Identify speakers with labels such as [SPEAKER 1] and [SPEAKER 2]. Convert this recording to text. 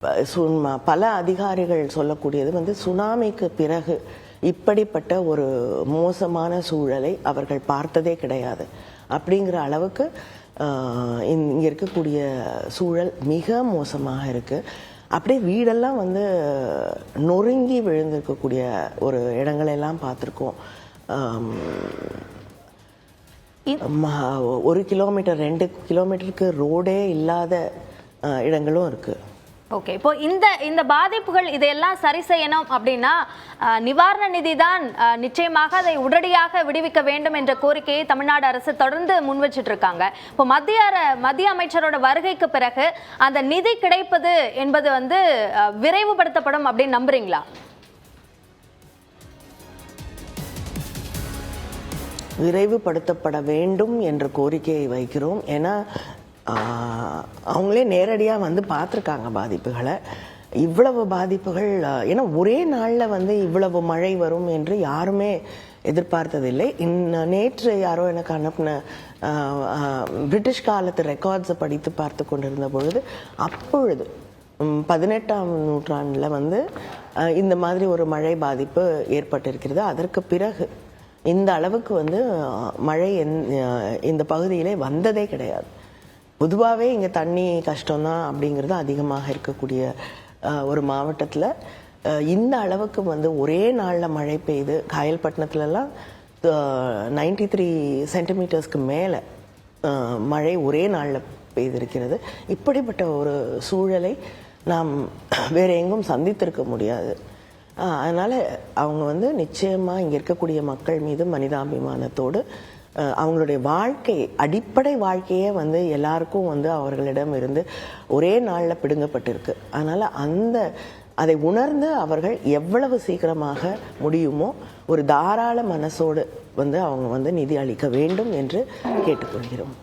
[SPEAKER 1] பல அதிகாரிகள் சொல்லக்கூடியது வந்து சுனாமிக்கு பிறகு இப்படிப்பட்ட ஒரு மோசமான சூழலை அவர்கள் பார்த்ததே கிடையாது அப்படிங்கிற அளவுக்கு இங்கே இருக்கக்கூடிய சூழல் மிக மோசமாக இருக்குது. அப்படியே வீடெல்லாம் வந்து நொறுங்கி விழுந்திருக்கக்கூடிய ஒரு இடங்களெல்லாம் பார்த்துருக்கோம். 1 கிலோமீட்டர் 2 கிலோமீட்டருக்கு ரோடே இல்லாத இடங்களும் இருக்குது.
[SPEAKER 2] ஓகே, இப்போ இந்த பாதிப்புகள் இதையெல்லாம் சரி செய்யணும் அப்படின்னா நிவாரண நிதி தான் நிச்சயமாக அதை உடனடியாக விடுவிக்க வேண்டும் என்ற கோரிக்கையை தமிழ்நாடு அரசு தொடர்ந்து முன் வச்சுட்டு இருக்காங்க. இப்போ மத்திய அமைச்சரோட வருகைக்கு பிறகு அந்த நிதி கிடைப்பது என்பது வந்து விரைவுபடுத்தப்படும் அப்படின்னு நம்புறீங்களா?
[SPEAKER 1] விரைவுபடுத்தப்பட வேண்டும் என்ற கோரிக்கையை வைக்கிறோம். ஏன்னா அவங்களே நேரடியாக வந்து பார்த்துருக்காங்க பாதிப்புகளை. இவ்வளவு பாதிப்புகள், ஏன்னா ஒரே நாளில் வந்து இவ்வளவு மழை வரும் என்று யாருமே எதிர்பார்த்ததில்லை. நேற்று யாரோ எனக்கு அனுப்பின பிரிட்டிஷ் காலத்து ரெக்கார்ட்ஸை படித்து பார்த்து கொண்டிருந்த பொழுது அப்பொழுது 18ஆம் நூற்றாண்டில் வந்து இந்த மாதிரி ஒரு மழை பாதிப்பு ஏற்பட்டிருக்கிறது. அதற்கு பிறகு இந்த அளவுக்கு வந்து மழை இந்த பகுதியிலே வந்ததே கிடையாது. பொதுவாகவே இங்கே தண்ணி கஷ்டம்தான் அப்படிங்கிறது அதிகமாக இருக்கக்கூடிய ஒரு மாவட்டத்தில் இந்த அளவுக்கு வந்து ஒரே நாளில் மழை பெய்து காயல்பட்டினத்துலலாம் 93 சென்டிமீட்டர்ஸ்க்கு மேலே மழை ஒரே நாளில் பெய்திருக்கிறது. இப்படிப்பட்ட ஒரு சூழலை நாம் வேறு எங்கும் சந்தித்திருக்க முடியாது. அதனால் அவங்க வந்து நிச்சயமாக இங்கே இருக்கக்கூடிய மக்கள் மீது மனிதாபிமானத்தோடு அவங்களுடைய வாழ்க்கை, அடிப்படை வாழ்க்கையே வந்து எல்லாருக்கும் வந்து அவர்களிடம் இருந்து ஒரே நாளில் பிடுங்கப்பட்டிருக்கு. அதனால் அதை உணர்ந்து அவர்கள் எவ்வளவு சீக்கிரமாக முடியுமோ ஒரு தாராள மனசோடு வந்து அவங்க வந்து நிதி அளிக்க வேண்டும் என்று கேட்டுக்கொள்கிறோம்.